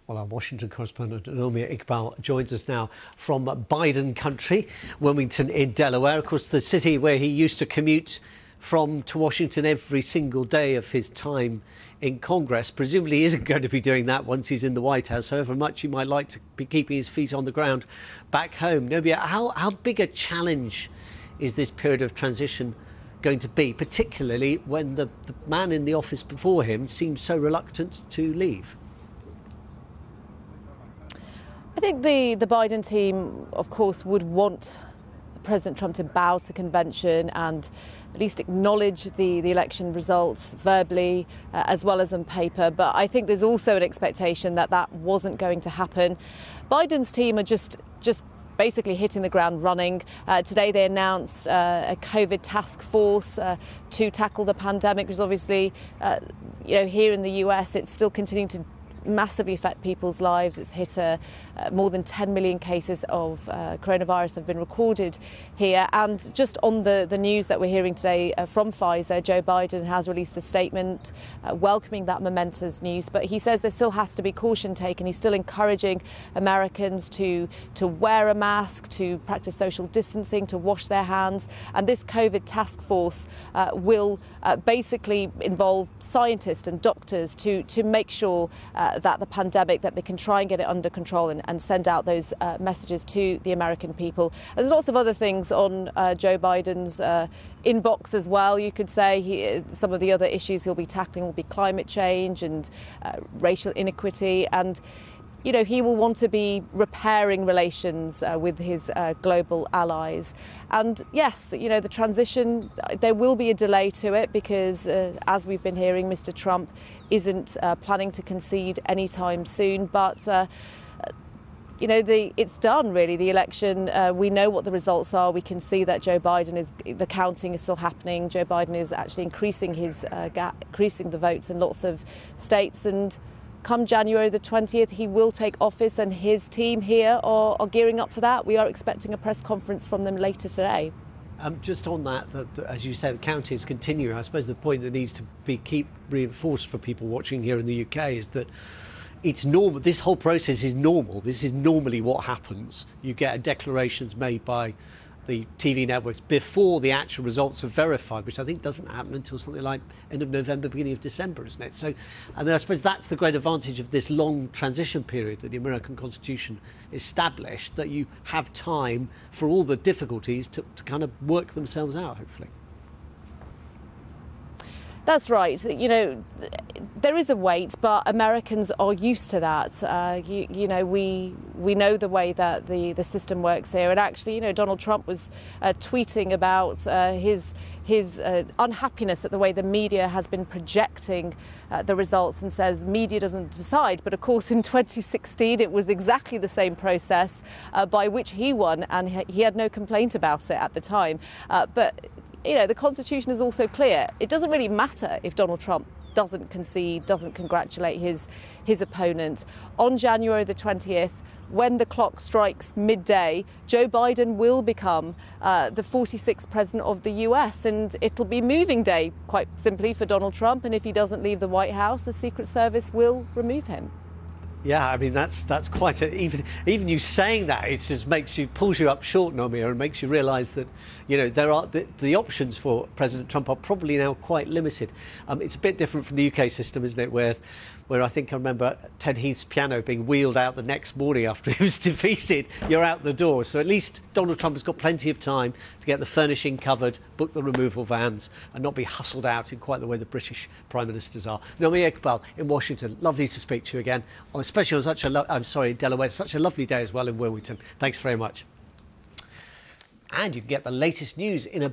Well, our Washington correspondent, Naomi Iqbal, joins us now from Biden country, Wilmington in Delaware. Of course, the city where he used to commute from to Washington every single day of his time in Congress. Presumably he isn't going to be doing that once he's in the White House, however much he might like to be keeping his feet on the ground back home. Naomi, how big a challenge is this period of transition going to be, particularly when the man in the office before him seems so reluctant to leave? I think the Biden team, of course, would want President Trump to bow to convention and at least acknowledge the election results verbally as well as on paper. But I think there's also an expectation that that wasn't going to happen. Biden's team are just basically hitting the ground running. Today they announced a COVID task force to tackle the pandemic, which is obviously, here in the US, it's still continuing to massively affect people's lives. It's hit more than 10 million cases of coronavirus have been recorded here. And just on the news that we're hearing today from Pfizer, Joe Biden has released a statement welcoming that momentous news. But he says there still has to be caution taken. He's still encouraging Americans to wear a mask, to practice social distancing, to wash their hands. And this COVID task force will basically involve scientists and doctors to make sure that the pandemic, that they can try and get it under control and send out those messages to the American people. And there's lots of other things on Joe Biden's inbox as well. You could say some of the other issues he'll be tackling will be climate change and racial inequity. And he will want to be repairing relations with his global allies. And yes, the transition, there will be a delay to it because, as we've been hearing, Mr. Trump isn't planning to concede anytime soon. But it's done, really, the election. We know what the results are. We can see that Joe Biden the counting is still happening. Joe Biden is actually increasing increasing the votes in lots of states. And come January the 20th, he will take office, and his team here are gearing up for that. We are expecting a press conference from them later today. Just on that, as you said, the counting is continuing. I suppose the point that needs to keep reinforced for people watching here in the UK is that it's normal. This whole process is normal. This is normally what happens. You get declarations made by the TV networks before the actual results are verified, which I think doesn't happen until something like end of November, beginning of December, isn't it? So, and I suppose that's the great advantage of this long transition period that the American Constitution established, that you have time for all the difficulties to kind of work themselves out, hopefully. That's right. There is a wait, but Americans are used to that. We know the way that the system works here. And actually, Donald Trump was tweeting about his unhappiness at the way the media has been projecting the results, and says media doesn't decide. But of course, in 2016, it was exactly the same process by which he won, and he had no complaint about it at the time. But the Constitution is also clear. It doesn't really matter if Donald Trump doesn't concede, doesn't congratulate his opponent. On January the 20th, when the clock strikes midday, Joe Biden will become the 46th president of the US, and it'll be moving day, quite simply, for Donald Trump. And if he doesn't leave the White House, the Secret Service will remove him. Yeah, I mean, that's quite even you saying that, it just pulls you up short, Naomi, and makes you realise that there are the options for President Trump are probably now quite limited. It's a bit different from the UK system, isn't it, where I think I remember Ted Heath's piano being wheeled out the next morning after he was defeated. You're out the door. So at least Donald Trump has got plenty of time to get the furnishing covered, book the removal vans, and not be hustled out in quite the way the British Prime Ministers are. Naomi Iqbal in Washington, lovely to speak to you again, especially on Delaware, such a lovely day as well in Wilmington. Thanks very much. And you can get the latest news in a